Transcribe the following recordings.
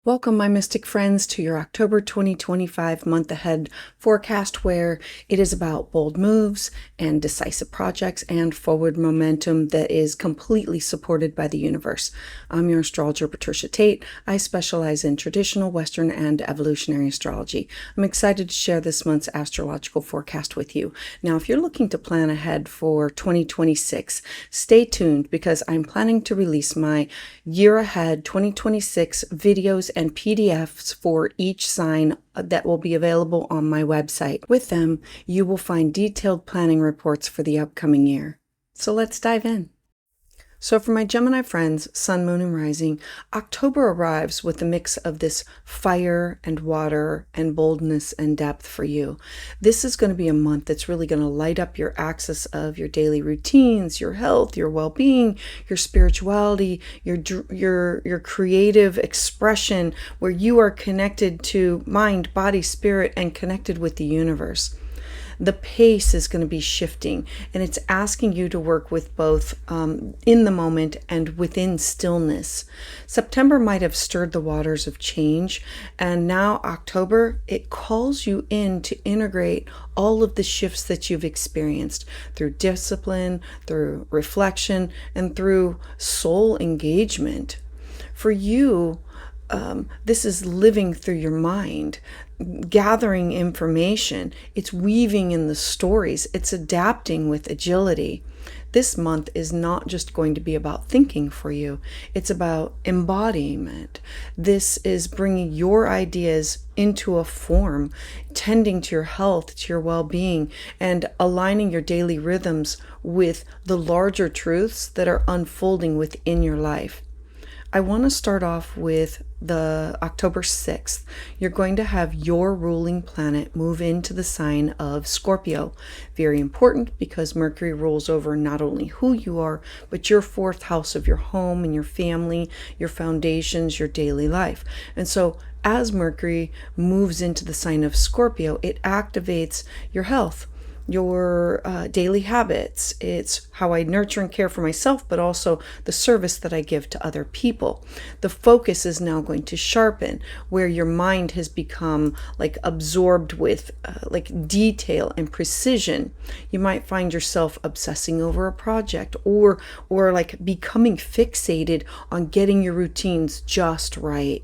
Welcome, my mystic friends, to your October 2025 month ahead forecast, where it is about bold moves and decisive projects and forward momentum that is completely supported by the universe. I'm your astrologer, Patricia Tate. I specialize in traditional Western and evolutionary astrology. I'm excited to share this month's astrological forecast with you. Now, if you're looking to plan ahead for 2026, stay tuned because I'm planning to release my year ahead 2026 videos and PDFs for each sign that will be available on my website. With them, you will find detailed planning reports for the upcoming year. So let's dive in. So for my Gemini friends, Sun, Moon, and Rising, October arrives with a mix of this fire and water and boldness and depth for you. This is going to be a month that's really going to light up your axis of your daily routines, your health, your well-being, your spirituality, your creative expression, where you are connected to mind, body, spirit, and connected with the universe. The pace is going to be shifting, and it's asking you to work with both in the moment and within stillness. September might have stirred the waters of change, and now October, it calls you in to integrate all of the shifts that you've experienced through discipline, through reflection, and through soul engagement. For you, this is living through your mind, gathering information. It's weaving in the stories. It's adapting with agility. This month is not just going to be about thinking for you. It's about embodiment. This is bringing your ideas into a form, tending to your health, to your well-being, and aligning your daily rhythms with the larger truths that are unfolding within your life. I want to start off with the October 6th. You're going to have your ruling planet move into the sign of Scorpio. Very important because Mercury rules over not only who you are, but your fourth house of your home and your family, your foundations, your daily life. And so as Mercury moves into the sign of Scorpio, it activates your health, your daily habits. It's how I nurture and care for myself, but also the service that I give to other people. The focus is now going to sharpen, where your mind has become like absorbed with like detail and precision. You might find yourself obsessing over a project or like becoming fixated on getting your routines just right.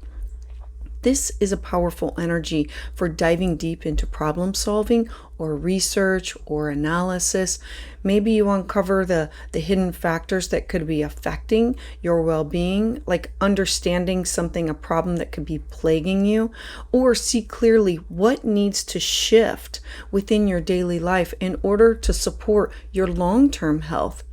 This is a powerful energy for diving deep into problem solving or research or analysis. Maybe you uncover the hidden factors that could be affecting your well-being, like understanding a problem that could be plaguing you, or see clearly what needs to shift within your daily life in order to support your long-term health.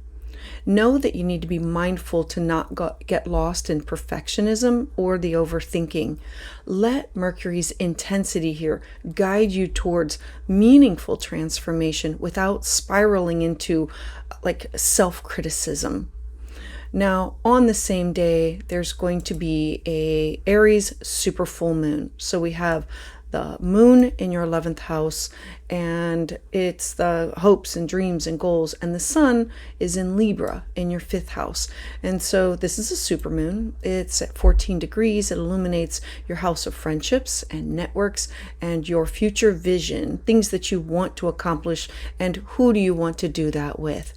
Know that you need to be mindful to not get lost in perfectionism or the overthinking. Let Mercury's intensity here guide you towards meaningful transformation without spiraling into like self-criticism. Now, on the same day, there's going to be a Aries super full moon. So we have the moon in your 11th house, and it's the hopes and dreams and goals, and the sun is in Libra in your 5th house. And so this is a supermoon. It's at 14 degrees. It illuminates your house of friendships and networks and your future vision, things that you want to accomplish, and who do you want to do that with.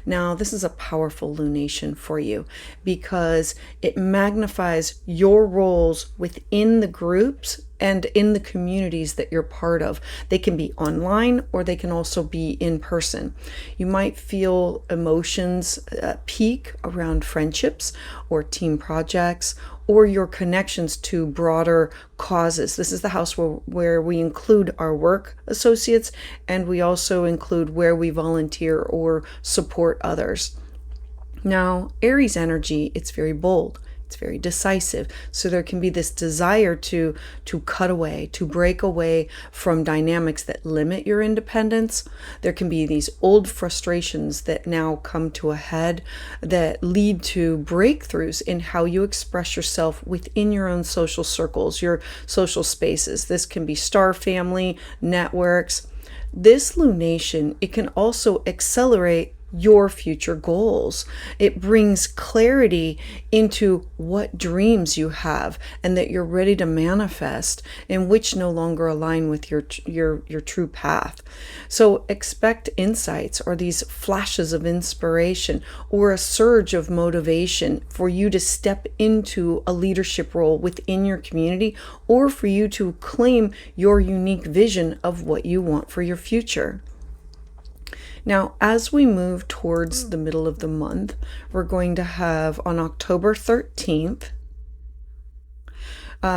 Now, this is a powerful lunation for you because it magnifies your roles within the groups and in the communities that you're part of. They can be online or they can also be in person. You might feel emotions peak around friendships or team projects or your connections to broader causes. This is the house where we include our work associates, and we also include where we volunteer or support others. Now, Aries energy, it's very bold. It's very decisive. So there can be this desire to cut away, to break away from dynamics that limit your independence. There can be these old frustrations that now come to a head that lead to breakthroughs in how you express yourself within your own social circles, your social spaces. This can be star family, networks. This lunation, it can also accelerate your future goals. It brings clarity into what dreams you have and that you're ready to manifest, and which no longer align with your true path. So expect insights or these flashes of inspiration or a surge of motivation for you to step into a leadership role within your community, or for you to claim your unique vision of what you want for your future. Now, as we move towards the middle of the month, we're going to have on October 13th,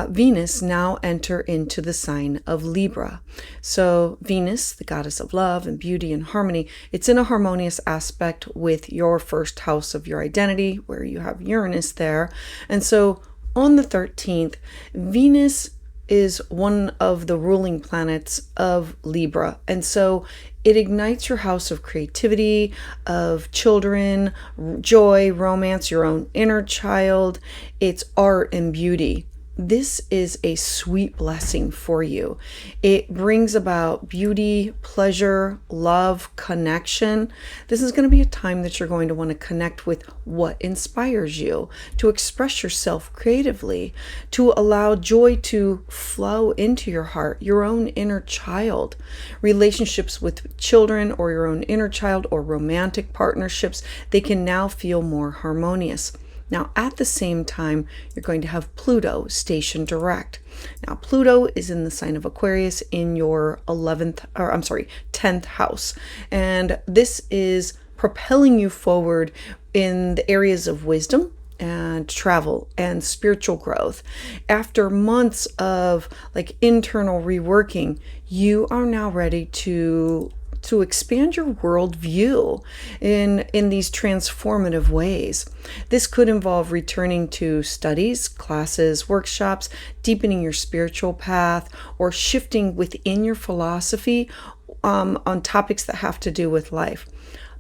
Venus now enter into the sign of Libra. So Venus, the goddess of love and beauty and harmony, it's in a harmonious aspect with your first house of your identity, where you have Uranus there. And so on the 13th, Venus is one of the ruling planets of Libra. And so it ignites your house of creativity, of children, joy, romance, your own inner child. It's art and beauty. This is a sweet blessing for you. It brings about beauty, pleasure, love, connection. This is going to be a time that you're going to want to connect with what inspires you, to express yourself creatively, to allow joy to flow into your heart, your own inner child. Relationships with children or your own inner child or romantic partnerships, they can now feel more harmonious. Now, at the same time, you're going to have Pluto stationed direct. Now, Pluto is in the sign of Aquarius in your 10th house. And this is propelling you forward in the areas of wisdom and travel and spiritual growth. After months of internal reworking, you are now ready to expand your worldview in these transformative ways. This could involve returning to studies, classes, workshops, deepening your spiritual path, or shifting within your philosophy on topics that have to do with life.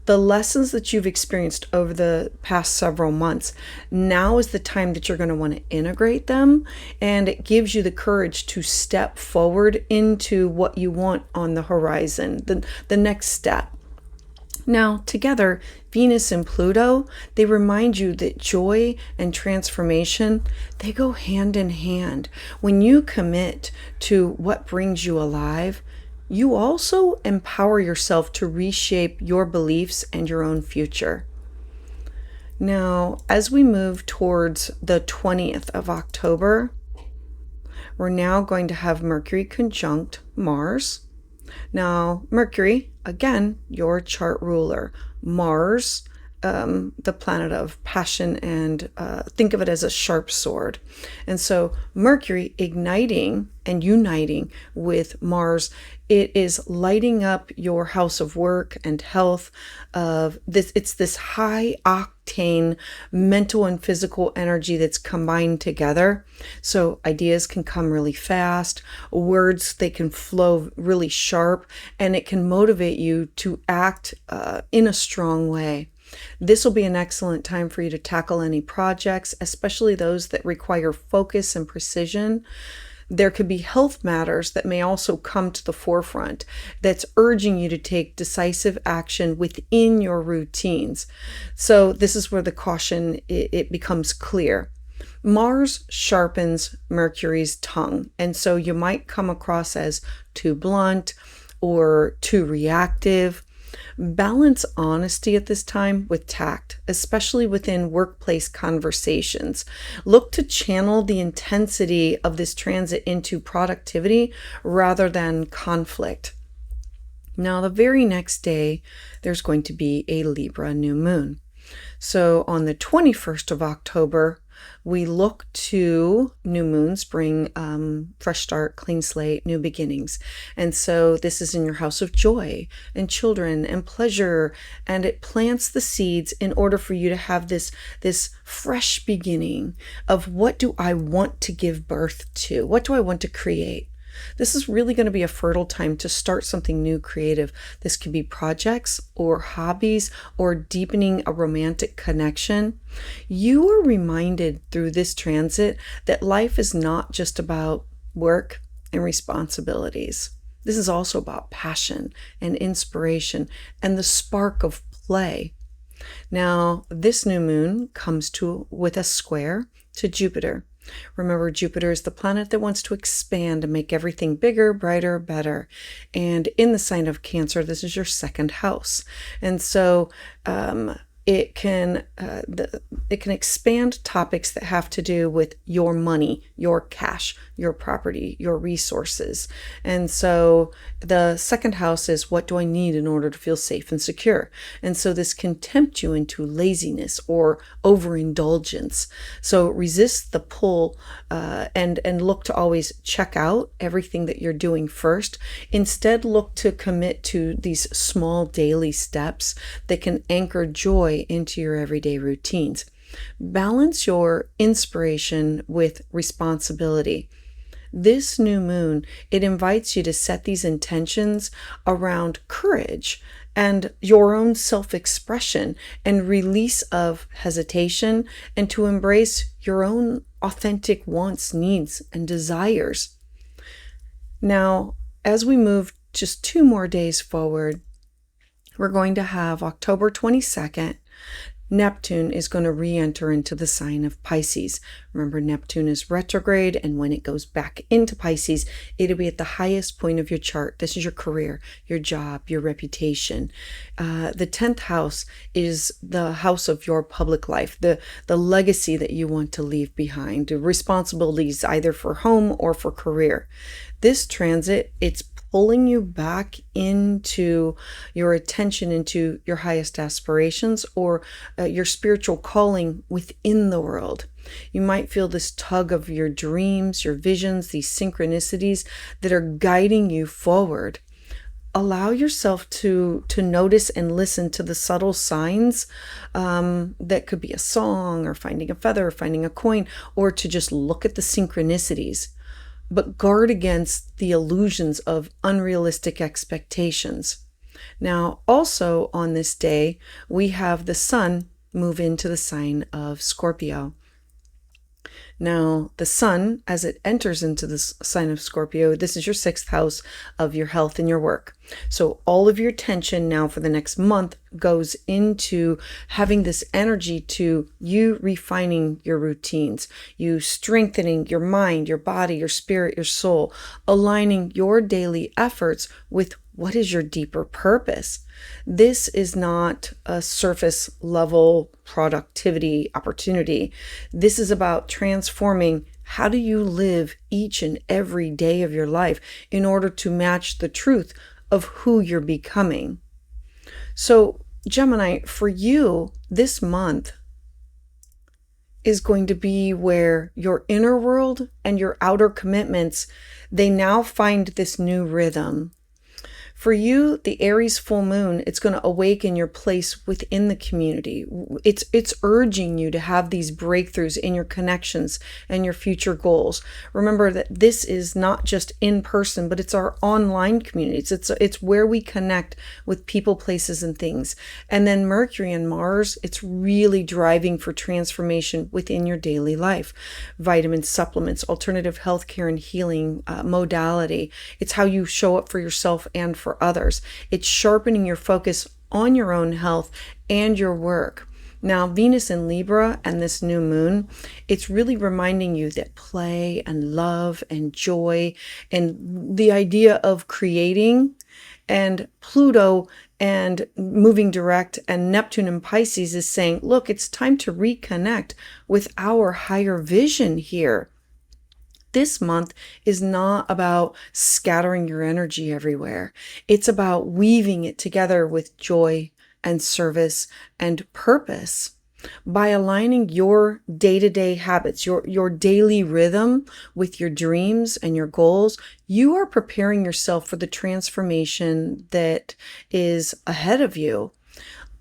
The lessons that you've experienced over the past several months, now is the time that you're going to want to integrate them, and it gives you the courage to step forward into what you want on the horizon, the next step. Now, together, Venus and Pluto, they remind you that joy and transformation, they go hand in hand. When you commit to what brings you alive, you also empower yourself to reshape your beliefs and your own future. Now, as we move towards the 20th of October, we're now going to have Mercury conjunct Mars. Now, Mercury, again, your chart ruler. Mars, the planet of passion, and think of it as a sharp sword. And so Mercury igniting and uniting with Mars, it is lighting up your house of work and health. It's this high octane mental and physical energy that's combined together. So ideas can come really fast, words, they can flow really sharp, and it can motivate you to act in a strong way. This will be an excellent time for you to tackle any projects, especially those that require focus and precision. There could be health matters that may also come to the forefront that's urging you to take decisive action within your routines. So this is where the caution, it becomes clear. Mars sharpens Mercury's tongue, and so you might come across as too blunt or too reactive. Balance honesty at this time with tact, especially within workplace conversations. Look to channel the intensity of this transit into productivity rather than conflict. Now, the very next day, there's going to be a Libra new moon. So on the 21st of October, we look to new moons bring fresh start, clean slate, new beginnings. And so this is in your house of joy and children and pleasure, and it plants the seeds in order for you to have this fresh beginning of what do I want to give birth to? What do I want to create? This is really going to be a fertile time to start something new creative. This could be projects or hobbies or deepening a romantic connection. You are reminded through this transit that life is not just about work and responsibilities. This is also about passion and inspiration and the spark of play. Now, this new moon comes with a square to Jupiter. Remember, Jupiter is the planet that wants to expand and make everything bigger, brighter, better. And in the sign of Cancer, this is your second house. And so it can expand topics that have to do with your money, your cash, your property, your resources. And so the second house is, what do I need in order to feel safe and secure? And so this can tempt you into laziness or overindulgence. So resist the pull and look to always check out everything that you're doing first. Instead, look to commit to these small daily steps that can anchor joy into your everyday routines. Balance your inspiration with responsibility. This new moon, it invites you to set these intentions around courage and your own self-expression and release of hesitation, and to embrace your own authentic wants, needs, and desires. Now, as we move just 2 more days forward, we're going to have October 22nd. Neptune is going to re-enter into the sign of Pisces. Remember, Neptune is retrograde, and when it goes back into Pisces, it'll be at the highest point of your chart. This is your career, your job, your reputation. The 10th house is the house of your public life, the legacy that you want to leave behind, the responsibilities either for home or for career. This transit, it's pulling you back into your attention, into your highest aspirations, or your spiritual calling within the world. You might feel this tug of your dreams, your visions, these synchronicities that are guiding you forward. Allow yourself to notice and listen to the subtle signs that could be a song, or finding a feather, or finding a coin, or to just look at the synchronicities. But guard against the illusions of unrealistic expectations. Now, also on this day, we have the sun move into the sign of Scorpio. Now, the sun, as it enters into the sign of Scorpio, this is your 6th house of your health and your work. So all of your attention now for the next month goes into having this energy to you refining your routines, you strengthening your mind, your body, your spirit, your soul, aligning your daily efforts with what is your deeper purpose. This is not a surface level productivity opportunity. This is about transforming how do you live each and every day of your life in order to match the truth of who you're becoming. So, Gemini, for you, this month is going to be where your inner world and your outer commitments, they now find this new rhythm. For you, the Aries full moon, it's going to awaken your place within the community. It's urging you to have these breakthroughs in your connections and your future goals. Remember that this is not just in person, but it's our online communities. It's where we connect with people, places, and things. And then Mercury and Mars, it's really driving for transformation within your daily life. Vitamin supplements, alternative healthcare and healing modality. It's how you show up for yourself and for others. It's sharpening your focus on your own health and your work. Now, Venus in Libra and this new moon, it's really reminding you that play and love and joy and the idea of creating, and Pluto and moving direct and Neptune in Pisces is saying, look, it's time to reconnect with our higher vision here. This month is not about scattering your energy everywhere. It's about weaving it together with joy and service and purpose. By aligning your day-to-day habits, your daily rhythm with your dreams and your goals, you are preparing yourself for the transformation that is ahead of you.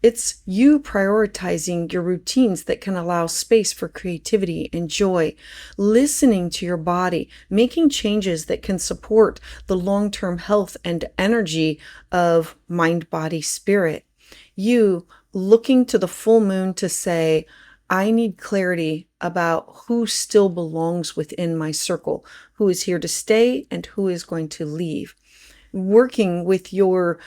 It's you prioritizing your routines that can allow space for creativity and joy, listening to your body, making changes that can support the long-term health and energy of mind, body, spirit. You looking to the full moon to say, I need clarity about who still belongs within my circle, who is here to stay and who is going to leave. working with your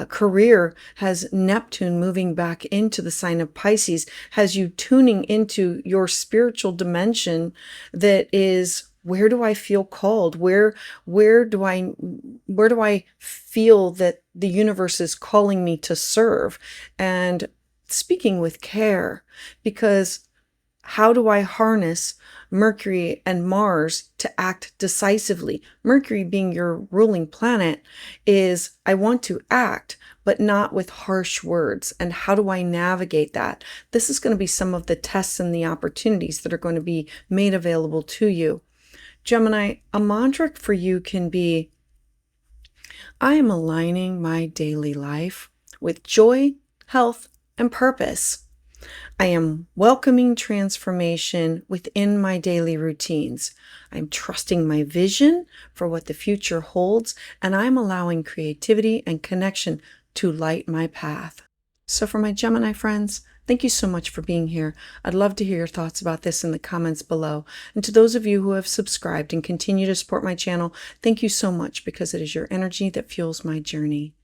career has Neptune moving back into the sign of Pisces, has you tuning into your spiritual dimension that is, where do I feel called? Where do I feel that the universe is calling me to serve? And speaking with care, because how do I harness Mercury and Mars to act decisively? Mercury, being your ruling planet, is I want to act, but not with harsh words. And how do I navigate that? This is going to be some of the tests and the opportunities that are going to be made available to you. Gemini, a mantra for you can be, I am aligning my daily life with joy, health, and purpose. I am welcoming transformation within my daily routines. I'm trusting my vision for what the future holds, and I'm allowing creativity and connection to light my path. So for my Gemini friends, thank you so much for being here. I'd love to hear your thoughts about this in the comments below. And to those of you who have subscribed and continue to support my channel, thank you so much, because it is your energy that fuels my journey.